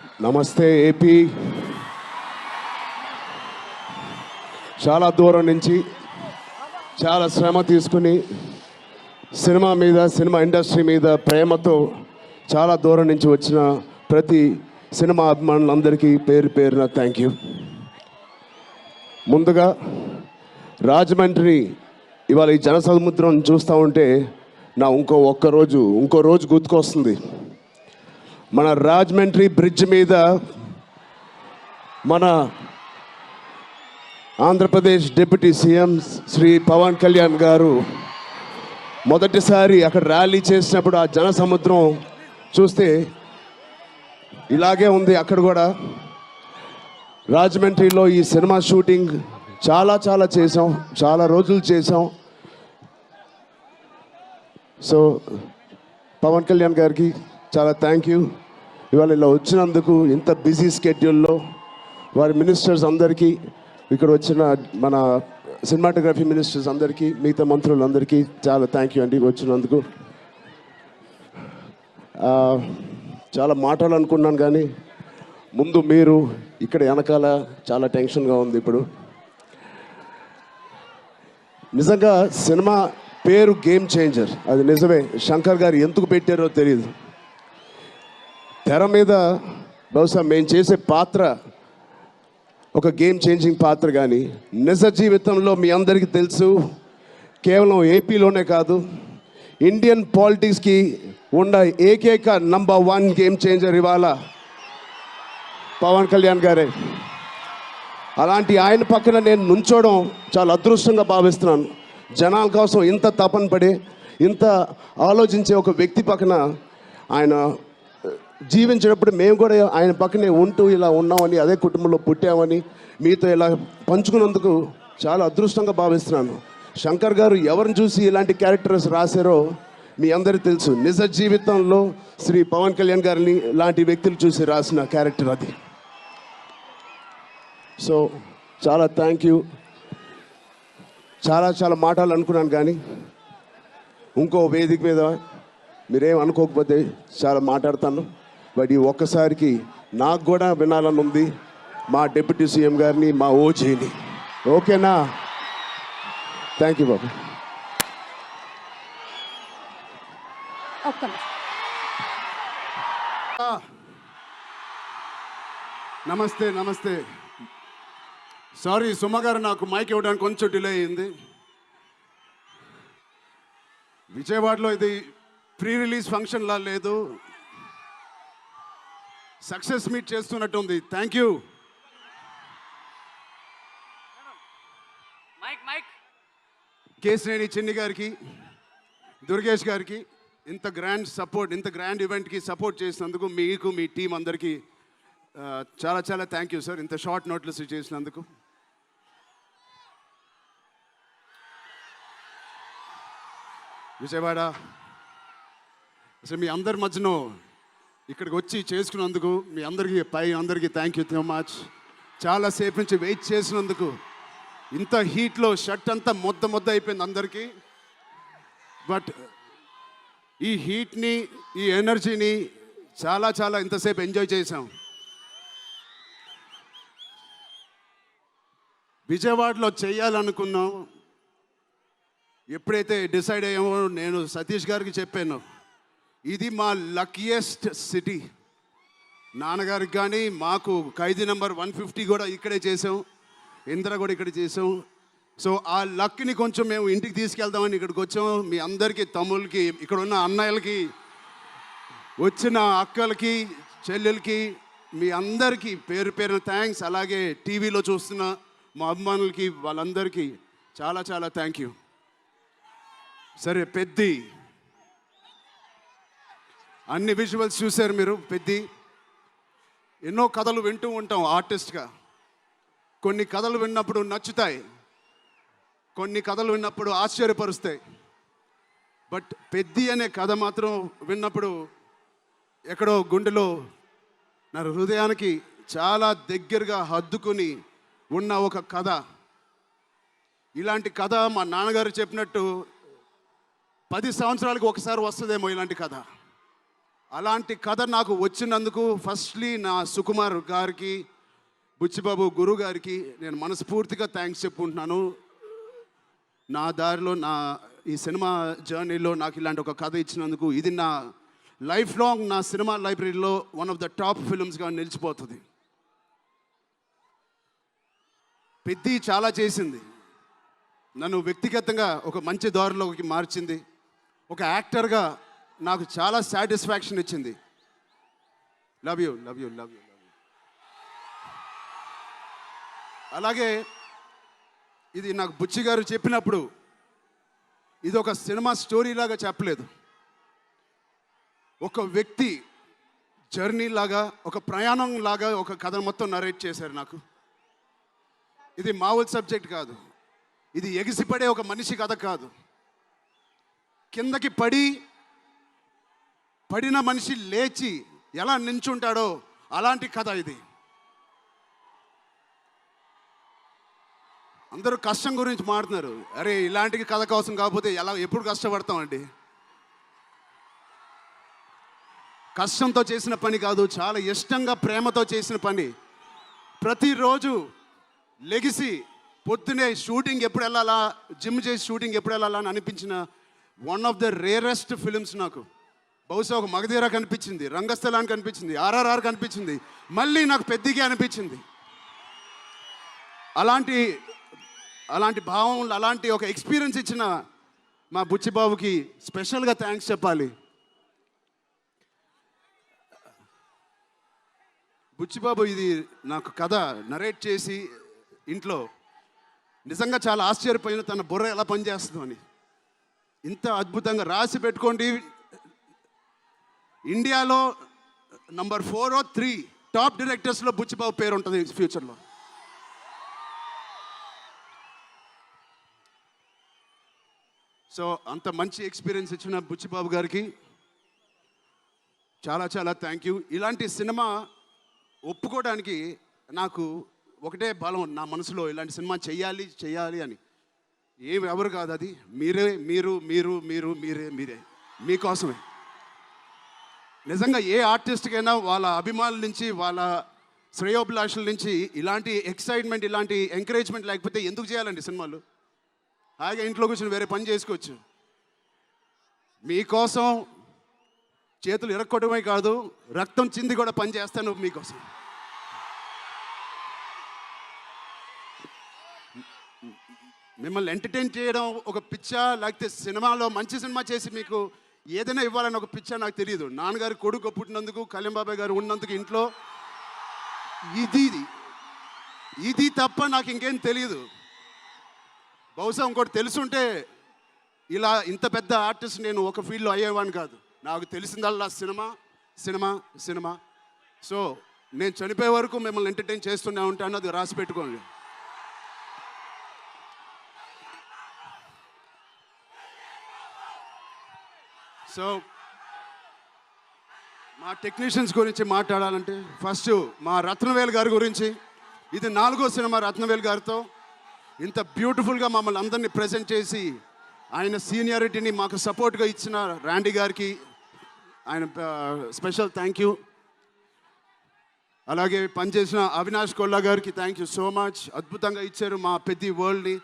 నమస్తే ఏపీ. చాలా దూరం నుంచి చాలా శ్రమ తీసుకుని సినిమా మీద, సినిమా ఇండస్ట్రీ మీద ప్రేమతో చాలా దూరం నుంచి వచ్చిన ప్రతి సినిమా అభిమానులందరికీ పేరు పేరున థ్యాంక్ యూ. ముందుగా రాజమండ్రి ఇవాళ ఈ జనసముద్రం చూస్తూ ఉంటే నా ఇంకో రోజు గుర్తుకొస్తుంది. మన రాజమండ్రి బ్రిడ్జ్ మీద మన ఆంధ్రప్రదేశ్ డిప్యూటీ సీఎం శ్రీ పవన్ కళ్యాణ్ గారు మొదటిసారి అక్కడ ర్యాలీ చేసినప్పుడు ఆ జనసముద్రం చూస్తే ఇలాగే ఉంది. అక్కడ కూడా రాజమండ్రిలో ఈ సినిమా షూటింగ్ చాలా చేసాం, చాలా రోజులు చేసాం. సో పవన్ కళ్యాణ్ గారికి చాలా థ్యాంక్ యూ. ఇవాళ ఇలా వచ్చినందుకు, ఇంత బిజీ స్కెడ్యూల్లో వారి మినిస్టర్స్ అందరికీ, ఇక్కడ వచ్చిన మన సినిమాటోగ్రఫీ మినిస్టర్స్ అందరికీ, మిగతా మంత్రులందరికీ చాలా థ్యాంక్ యూ అండి వచ్చినందుకు. చాలా మాట్లాడాలనుకున్నాను కానీ ముందు మీరు ఇక్కడ వెనకాల చాలా టెన్షన్గా ఉంది. ఇప్పుడు నిజంగా సినిమా పేరు గేమ్ చేంజర్, అది నిజమే. శంకర్ గారు ఎందుకు పెట్టారో తెలియదు. తెర మీద బహుశా మేము చేసే పాత్ర ఒక గేమ్ చేంజింగ్ పాత్ర, కానీ నిజ జీవితంలో మీ అందరికీ తెలుసు, కేవలం ఏపీలోనే కాదు ఇండియన్ పాలిటిక్స్కి ఉన్న ఏకైక నంబర్ 1 గేమ్ చేంజర్ ఇవాళ పవన్ కళ్యాణ్ గారే. అలాంటి ఆయన పక్కన నేను నుంచోవడం చాలా అదృష్టంగా భావిస్తున్నాను. జనాల కోసం ఇంత తపన పడే, ఇంత ఆలోచించే ఒక వ్యక్తి పక్కన ఆయన జీవించేటప్పుడు మేము కూడా ఆయన పక్కనే ఉంటూ ఇలా ఉన్నామని, అదే కుటుంబంలో పుట్టామని మీతో ఇలా పంచుకున్నందుకు చాలా అదృష్టంగా భావిస్తున్నాను. శంకర్ గారు ఎవరిని చూసి ఇలాంటి క్యారెక్టర్స్ రాశారో మీ అందరికీ తెలుసు. నిజ జీవితంలో శ్రీ పవన్ కళ్యాణ్ గారిని లాంటి వ్యక్తులు చూసి రాసిన క్యారెక్టర్ అది. సో చాలా థ్యాంక్ యూ. చాలా మాట్లాడాలనుకున్నాను కానీ ఇంకో వేదిక మీద మీరేం అనుకోకపోతే చాలా మాట్లాడతాను. బట్ ఈ ఒక్కసారికి నాకు కూడా వినాలని ఉంది మా డిప్యూటీ సీఎం గారిని, మా ఓజీని. ఓకేనా? థ్యాంక్ యూ బాబు. నమస్తే. సారీ సుమ గారు, నాకు మైక్ ఇవ్వడానికి కొంచెం డిలే అయింది. విజయవాడలో ఇది ప్రీ రిలీజ్ ఫంక్షన్లా లేదు, సక్సెస్ మీట్ చేస్తున్నట్టు ఉంది. Thank you. కేశినేని చిన్ని గారికి, దుర్గేష్ గారికి ఇంత గ్రాండ్ సపోర్ట్, ఇంత గ్రాండ్ ఈవెంట్కి సపోర్ట్ చేసినందుకు మీకు, మీ టీం అందరికీ చాలా థ్యాంక్ యూ సార్. ఇంత షార్ట్ నోట్లెస్ చేసినందుకు. విజయవాడ అసలు మీ అందరి మధ్యలో ఇక్కడికి వచ్చి చేసుకున్నందుకు మీ అందరికీ థ్యాంక్ యూ సో మచ్. చాలాసేపు నుంచి వెయిట్ చేసినందుకు. ఇంత హీట్లో షర్ట్ అంతా మొద్ద అయిపోయింది అందరికీ. బట్ ఈ హీట్ని, ఈ ఎనర్జీని చాలా ఇంతసేపు ఎంజాయ్ చేసాం. విజయవాడలో చేయాలనుకున్నాం. ఎప్పుడైతే డిసైడ్ అయ్యామో నేను సతీష్ గారికి చెప్పాను, ఇది మా లక్కీయెస్ట్ సిటీ. నాన్నగారికి కానీ మాకు ఖైదీ నెంబర్ 150 కూడా ఇక్కడే చేసాం, ఇంద్ర కూడా ఇక్కడ చేసాం. సో ఆ లక్ని కొంచెం మేము ఇంటికి తీసుకెళ్దామని ఇక్కడికి వచ్చాం. మీ అందరికీ, తమ్ముళ్ళకి, ఇక్కడ ఉన్న అన్నయ్యలకి, వచ్చిన అక్కలకి, చెల్లెలకి, మీ అందరికీ పేరున థ్యాంక్స్. అలాగే టీవీలో చూస్తున్న మా అభిమానులకి, వాళ్ళందరికీ చాలా థ్యాంక్ యూ. సరే, పెద్ది అన్ని విజువల్స్ చూశారు మీరు. పెద్ది ఎన్నో కథలు వింటూ ఉంటాం ఆర్టిస్ట్గా. కొన్ని కథలు విన్నప్పుడు నచ్చుతాయి, కొన్ని కథలు విన్నప్పుడు ఆశ్చర్యపరుస్తాయి. బట్ పెద్ది అనే కథ మాత్రం విన్నప్పుడు ఎక్కడో గుండెలో, నా హృదయానికి చాలా దగ్గరగా హద్దుకుని ఉన్న ఒక కథ. ఇలాంటి కథ మా నాన్నగారు చెప్పినట్టు 10 సంవత్సరాలకు ఒకసారి వస్తుందేమో ఇలాంటి కథ. అలాంటి కథ నాకు వచ్చినందుకు ఫస్ట్లీ నా సుకుమార్ గారికి, బుచ్చిబాబు గురువు గారికి నేను మనస్ఫూర్తిగా థ్యాంక్స్ చెప్పుకుంటున్నాను. నా దారిలో, నా ఈ సినిమా జర్నీలో నాకు ఇలాంటి ఒక కథ ఇచ్చినందుకు. ఇది నా లైఫ్ లాంగ్ నా సినిమా లైబ్రరీలో వన్ ఆఫ్ ద టాప్ ఫిల్మ్స్గా నిలిచిపోతుంది. పెద్ది చాలా చేసింది, నన్ను వ్యక్తిగతంగా ఒక మంచి దారిలోకి మార్చింది. ఒక యాక్టర్గా నాకు చాలా సాటిస్ఫాక్షన్ ఇచ్చింది. Love you love you love you love you. అలాగే ఇది నాకు బుచ్చి గారు చెప్పినప్పుడు ఇది ఒక సినిమా స్టోరీ లాగా చెప్పలేదు, ఒక వ్యక్తి జర్నీ లాగా, ఒక ప్రయాణం లాగా ఒక కథ మొత్తం నరేట్ చేశారు నాకు. ఇది మామూలు సబ్జెక్ట్ కాదు, ఇది ఎగిసిపడే ఒక మనిషి కథ కాదు. కిందకి పడిన మనిషి లేచి ఎలా నించుంటాడో అలాంటి కథ ఇది. అందరూ కష్టం గురించి మాట్లాడుతున్నారు. అరే ఇలాంటి కథ కోసం కాకపోతే ఎప్పుడు కష్టపడతామండి? కష్టంతో చేసిన పని కాదు, చాలా ఇష్టంగా ప్రేమతో చేసిన పని. ప్రతిరోజు లెగిసి పొద్దునే షూటింగ్ ఎప్పుడు వెళ్ళాలా, జిమ్ చేసి షూటింగ్ ఎప్పుడు వెళ్ళాలా అని అనిపించిన one of the rarest films నాకు. బహుశా ఒక మగధీర కనిపించింది, రంగస్థలానికి కనిపించింది, RRR కనిపించింది, మళ్ళీ నాకు పెద్దిగా అనిపించింది. అలాంటి భావం, అలాంటి ఒక ఎక్స్పీరియన్స్ ఇచ్చిన మా బుచ్చిబాబుకి స్పెషల్గా థ్యాంక్స్ చెప్పాలి. బుచ్చిబాబు ఇది నాకు కథ నరేట్ చేసి ఇంట్లో నిజంగా చాలా ఆశ్చర్యపోయిన, తన బుర్ర ఎలా పనిచేస్తుందో అని. ఇంత అద్భుతంగా రాసి పెట్టుకోండి. ఇండియాలో నంబర్ 4 or 3 టాప్ డైరెక్టర్స్లో బుచ్చిబాబు పేరు ఉంటుంది ఫ్యూచర్లో. సో అంత మంచి ఎక్స్పీరియన్స్ ఇచ్చిన బుచ్చిబాబు గారికి చాలా చాలా థ్యాంక్ యూ. ఇలాంటి సినిమా ఒప్పుకోవడానికి నాకు ఒకటే బలం నా మనసులో, ఇలాంటి సినిమా చెయ్యాలి అని. ఎవరు కాదు, అది మీరే మీకోసమే. నిజంగా ఏ ఆర్టిస్ట్కైనా వాళ్ళ అభిమానుల నుంచి, వాళ్ళ శ్రేయోభిలాషుల నుంచి ఇలాంటి ఎక్సైట్మెంట్, ఇలాంటి ఎంకరేజ్మెంట్ లేకపోతే ఎందుకు చేయాలండి సినిమాలు? హాయిగా ఇంట్లో కూర్చొని వేరే పని చేసుకోవచ్చు. మీకోసం చేతులు ఇరక్కొట్టడమే కాదు, రక్తం చింది కూడా పని చేస్తాను మీకోసం. మిమ్మల్ని ఎంటర్టైన్ చేయడం ఒక పిచ్చా, లేకపోతే సినిమాలో మంచి సినిమా చేసి మీకు ఏదైనా ఇవ్వాలని ఒక పిచ్చా నాకు తెలియదు. నాన్నగారి కొడుకు పుట్టినందుకు, కళ్యాణ్ బాబాయ్ గారు ఉన్నందుకు ఇంట్లో ఇది తప్ప నాకు ఇంకేం తెలియదు. బహుశా ఇంకోటి తెలుసుంటే ఇలా ఇంత పెద్ద ఆర్టిస్ట్ నేను ఒక ఫీల్డ్లో అయ్యేవాడిని కాదు. నాకు తెలిసిందల్లా సినిమా. సో నేను చనిపోయే వరకు మిమ్మల్ని ఎంటర్టైన్ చేస్తూనే ఉంటాను, అది రాసి పెట్టుకోండి. సో మా టెక్నీషియన్స్ గురించి మాట్లాడాలంటే ఫస్ట్ మా రత్నవేల్ గారి గురించి. ఇది 4వ సినిమా రత్నవేల్ గారితో. ఇంత బ్యూటిఫుల్గా మమ్మల్ని అందరినీ ప్రజెంట్ చేసి ఆయన సీనియారిటీని మాకు సపోర్ట్గా ఇచ్చిన ర్యాండీ గారికి ఆయన స్పెషల్ థ్యాంక్ యూ. అలాగే పనిచేసిన అవినాష్ కొల్లా గారికి థ్యాంక్ యూ సో మచ్. అద్భుతంగా ఇచ్చారు మా పెద్ద వరల్డ్ని.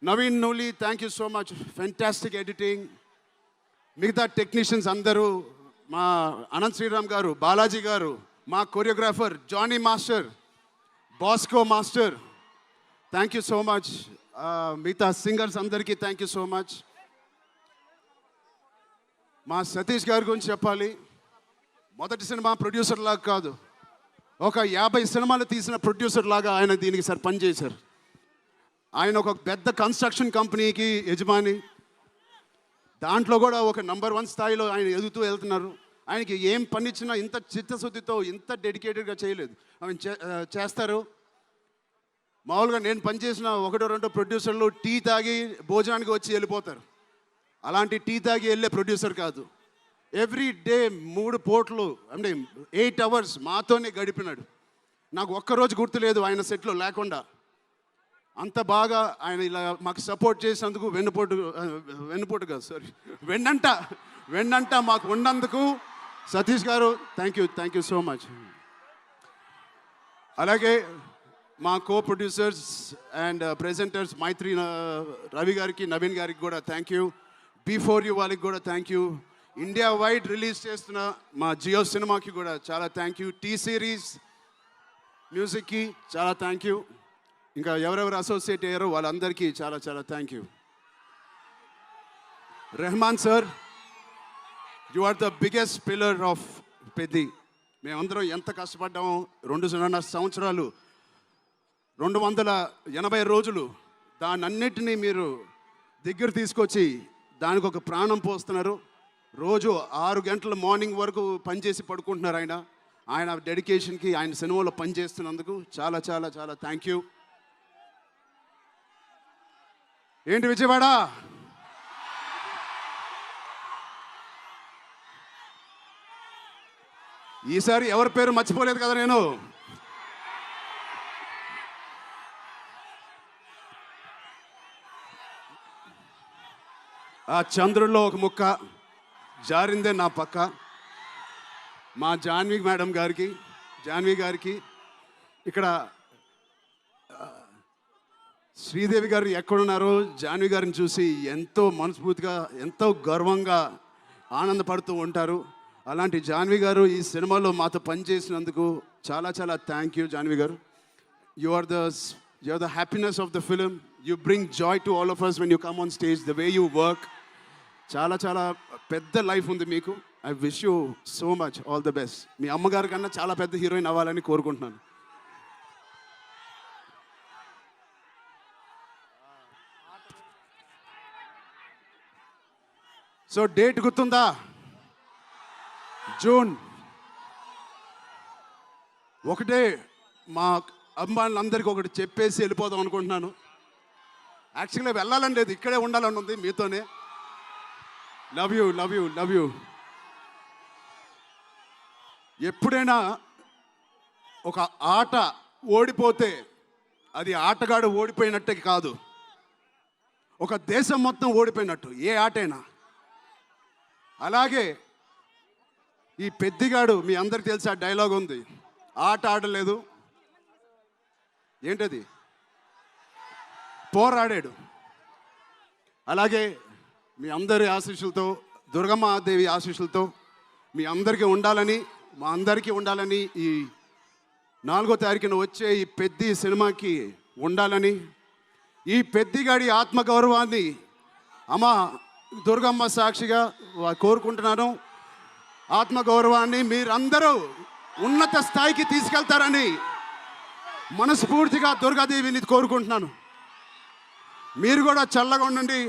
Naveen Nooli thank you so much, fantastic editing. మిగతా టెక్నీషియన్స్ అందరూ, మా అనంత్ శ్రీరామ్ గారు, బాలాజీ గారు, మా choreographer Jani master, Bosco master, thank you so much. మిగతా సింగర్స్ అందరికీ థ్యాంక్ యూ సో మచ్. మా సతీష్ గారి గురించి చెప్పాలి. మొదటి సినిమా ప్రొడ్యూసర్ లాగా కాదు, ఒక 50 సినిమాలు తీసిన ప్రొడ్యూసర్ లాగా ఆయన దీనికి పనిచేశారు. ఆయన ఒక పెద్ద కన్స్ట్రక్షన్ కంపెనీకి యజమాని. దాంట్లో కూడా ఒక నంబర్ 1 స్థాయిలో ఆయన ఎదుగుతూ వెళ్తున్నారు. ఆయనకి ఏం పని ఇచ్చినా ఇంత చిత్తశుద్ధితో, ఇంత డెడికేటెడ్గా చేయలేదు. ఆయన చేస్తారు. మామూలుగా నేను పనిచేసిన 1-2 ప్రొడ్యూసర్లు టీ తాగి భోజనానికి వచ్చి వెళ్ళిపోతారు. అలాంటి టీ తాగి వెళ్ళే ప్రొడ్యూసర్ కాదు. ఎవ్రీ డే 3 పూటలు అంటే 8 hours మాతోనే గడిపినాడు. నాకు ఒక్కరోజు గుర్తులేదు ఆయన సెట్లో లేకుండా. అంత బాగా ఆయన ఇలా మాకు సపోర్ట్ చేసినందుకు, వెన్నంట మాకు ఉన్నందుకు సతీష్ గారు థ్యాంక్ యూ సో మచ్. అలాగే మా కో ప్రొడ్యూసర్స్ అండ్ ప్రెజెంటర్స్ మైత్రి రవి గారికి, నవీన్ గారికి కూడా థ్యాంక్ యూ. B4U వాళ్ళకి కూడా thank you. India wide release చేస్తున్న మా జియో సినిమాకి కూడా చాలా థ్యాంక్ యూ. T సిరీస్ మ్యూజిక్కి చాలా థ్యాంక్ యూ. ఇంకా ఎవరెవరు అసోసియేట్ అయ్యారో వాళ్ళందరికీ చాలా చాలా thank you. Rahman sir, you are the biggest pillar of Peddi. మేమందరం ఎంత కష్టపడ్డామో 2.5 సంవత్సరాలు, 280 రోజులు, దానన్నిటినీ మీరు దగ్గర తీసుకొచ్చి దానికి ఒక ప్రాణం పోస్తున్నారు. రోజు 6 గంటల మార్నింగ్ వరకు పనిచేసి పడుకుంటున్నారు ఆయన డెడికేషన్కి, ఆయన సినిమాలో పనిచేస్తున్నందుకు చాలా చాలా చాలా థ్యాంక్ యూ. ఏంటి విజయవాడ? ఈసారి ఎవరి పేరు మర్చిపోలేదు కదా నేను. ఆ చంద్రుల్లో ఒక ముక్క జారిందే నా పక్క. మా జాన్వి గారికి ఇక్కడ శ్రీదేవి గారు ఎక్కడున్నారో జాన్వి గారిని చూసి ఎంతో మనస్ఫూర్తిగా, ఎంతో గర్వంగా ఆనందపడుతూ ఉంటారు. అలాంటి జాన్వి గారు ఈ సినిమాలో మాతో పనిచేసినందుకు చాలా చాలా thank you. Janhvi garu, you are the happiness of the film. You bring joy to all of us when you come on stage, the way you work. చాలా చాలా పెద్ద లైఫ్ ఉంది మీకు. I wish you so much all the best. మీ అమ్మగారి కన్నా చాలా పెద్ద హీరోయిన్ అవ్వాలని కోరుకుంటున్నాను. సో డేట్ గుర్తుందా? జూన్. ఒకటే మా అమ్మాయిలందరికీ ఒకటి చెప్పేసి వెళ్ళిపోదాం అనుకుంటున్నాను. యాక్చువల్గా వెళ్ళాలని లేదు, ఇక్కడే ఉండాలని ఉంది మీతోనే. Love you. ఎప్పుడైనా ఒక ఆట ఓడిపోతే అది ఆటగాడు ఓడిపోయినట్టే కాదు, ఒక దేశం మొత్తం ఓడిపోయినట్టు ఏ ఆటైనా. అలాగే ఈ పెద్దిగాడు, మీ అందరికి తెలిసి ఆ డైలాగ్ ఉంది, ఆట ఆడలేదు, ఏంటది, పోరాడాడు. అలాగే మీ అందరి ఆశీస్సులతో, దుర్గమ్మాదేవి ఆశీస్సులతో మీ అందరికీ ఉండాలని, మా అందరికీ ఉండాలని, ఈ 4వ తారీఖున వచ్చే ఈ పెద్ది సినిమాకి ఉండాలని, ఈ పెద్దిగాడి ఆత్మగౌరవాన్ని అమ్మ దుర్గమ్మ సాక్షిగా కోరుకుంటున్నాను. ఆత్మగౌరవాన్ని మీరందరూ ఉన్నత స్థాయికి తీసుకెళ్తారని మనస్ఫూర్తిగా దుర్గాదేవిని కోరుకుంటున్నాను. మీరు కూడా చల్లగా ఉండండి,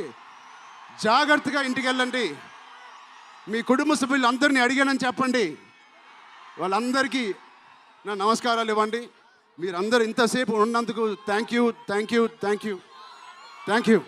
జాగ్రత్తగా ఇంటికి వెళ్ళండి. మీ కుటుంబ సభ్యులు అందరినీ అడిగానని చెప్పండి. వాళ్ళందరికీ నా నమస్కారాలు ఇవ్వండి. మీరందరూ ఇంతసేపు ఉన్నందుకు థ్యాంక్ యూ.